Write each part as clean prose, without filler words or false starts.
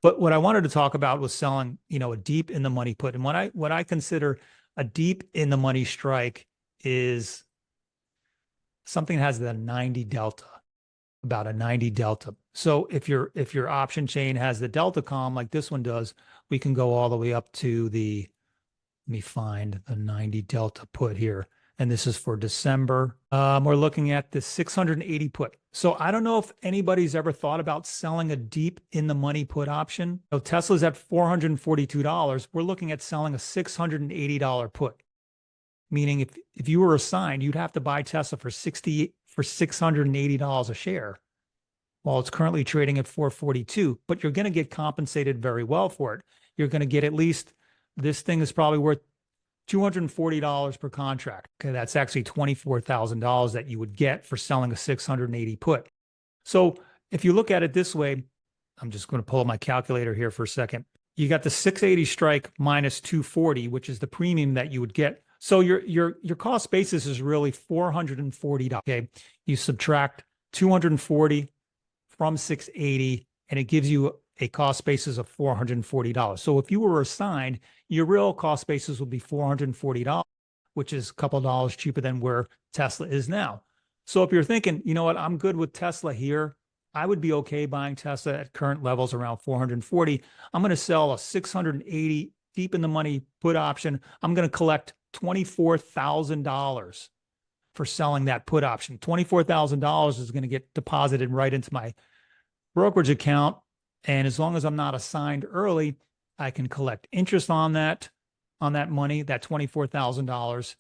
But what I wanted to talk about was selling, a deep in the money put. And what I consider a deep in the money strike is something that has the 90 delta, about a 90 delta. So if your option chain has the delta column like this one does, we can go all the way up to let me find the 90 delta put here. And this is for December. We're looking at the 680 put. So I don't know if anybody's ever thought about selling a deep in the money put option. So Tesla's at $442. We're looking at selling a $680 put, meaning if you were assigned, you'd have to buy Tesla for $680 a share, while it's currently trading at 442. But you're going to get compensated very well for it. You're going to get at least, this thing is probably worth $240 per contract. Okay, that's actually $24,000 that you would get for selling a 680 put. So if you look at it this way, I'm just going to pull up my calculator here for a second. You got the 680 strike minus 240, which is the premium that you would get. So your cost basis is really $440. Okay, you subtract 240 from 680, and it gives you a cost basis of $440. So if you were assigned, your real cost basis would be $440, which is a couple of dollars cheaper than where Tesla is now. So if you're thinking, you know what, I'm good with Tesla here, I would be okay buying Tesla at current levels around 440. I'm going to sell a 680 deep in the money put option. I'm going to collect $24,000 for selling that put option. $24,000 is going to get deposited right into my brokerage account. And as long as I'm not assigned early, I can collect interest on that money, that $24,000.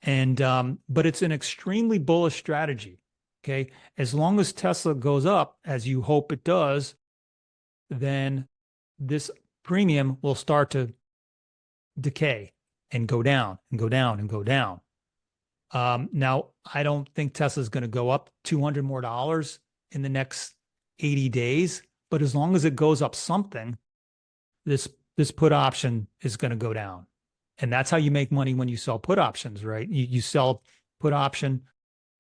And but it's an extremely bullish strategy. Okay. As long as Tesla goes up, as you hope it does, then this premium will start to decay and go down and go down and go down. Now, I don't think Tesla's going to go up $200 more in the next 80 days, but as long as it goes up something, this put option is going to go down. And that's how you make money when you sell put options, right? You sell put option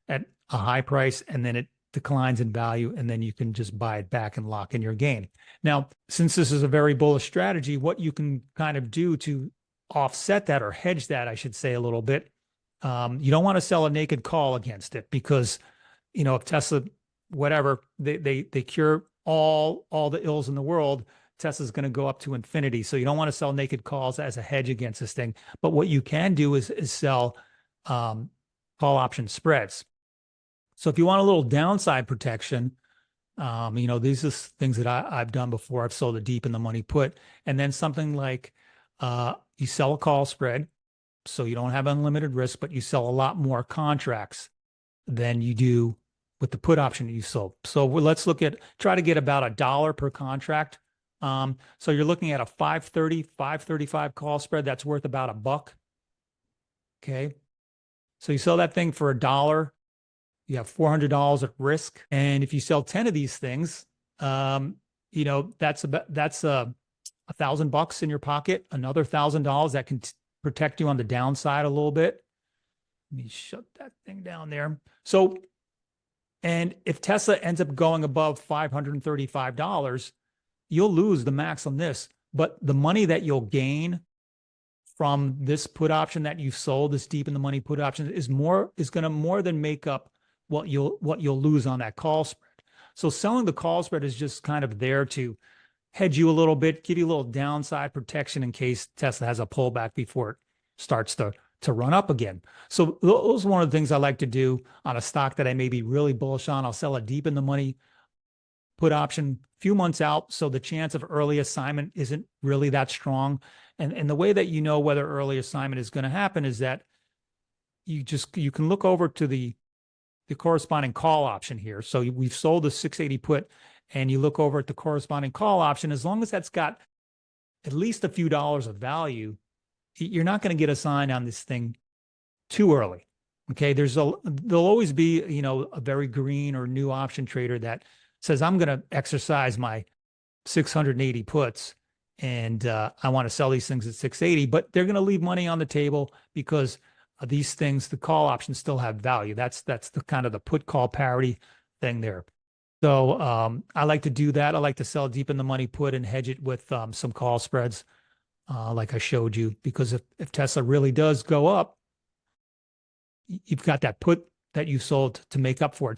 at a high price, and then it declines in value, and then you can just buy it back and lock in your gain. Now, since this is a very bullish strategy, what you can kind of do to offset that, or hedge that, I should say, a little bit, you don't want to sell a naked call against it, because, if Tesla, whatever, they cure all the ills in the world, Tesla's going to go up to infinity. So you don't want to sell naked calls as a hedge against this thing. But what you can do is sell call option spreads. So if you want a little downside protection, these are things that I've done before. I've sold a deep in the money put, and then something like you sell a call spread, so you don't have unlimited risk, but you sell a lot more contracts than you do with the put option that you sold. So let's try to get about $1 per contract. So you're looking at a 530, 535 call spread. That's worth about $1. Okay. So you sell that thing for $1. You have $400 at risk. And if you sell 10 of these things, that's $1,000 in your pocket, another $1,000 that can protect you on the downside a little bit. Let me shut that thing down there. So, and if Tesla ends up going above $535, you'll lose the max on this, but the money that you'll gain from this put option that you've sold, this deep in the money put option, is going to more than make up what you'll lose on that call spread. So selling the call spread is just kind of there to hedge you a little bit, give you a little downside protection in case Tesla has a pullback before it starts to run up again. So those are one of the things I like to do on a stock that I may be really bullish on. I'll sell a deep in the money put option a few months out, so the chance of early assignment isn't really that strong. And the way that you know whether early assignment is going to happen is that you can look over to the corresponding call option here. So we've sold the 680 put, and you look over at the corresponding call option. As long as that's got at least a few dollars of value, you're not going to get assigned on this thing too early. Okay, there'll always be a very green or new option trader that says, I'm going to exercise my 680 puts, and I want to sell these things at 680, but they're going to leave money on the table because these things, the call options, still have value. That's the kind of the put call parity thing there. So I like to do that. I like to sell deep in the money put and hedge it with some call spreads, like I showed you, because if Tesla really does go up, you've got that put that you sold to make up for it.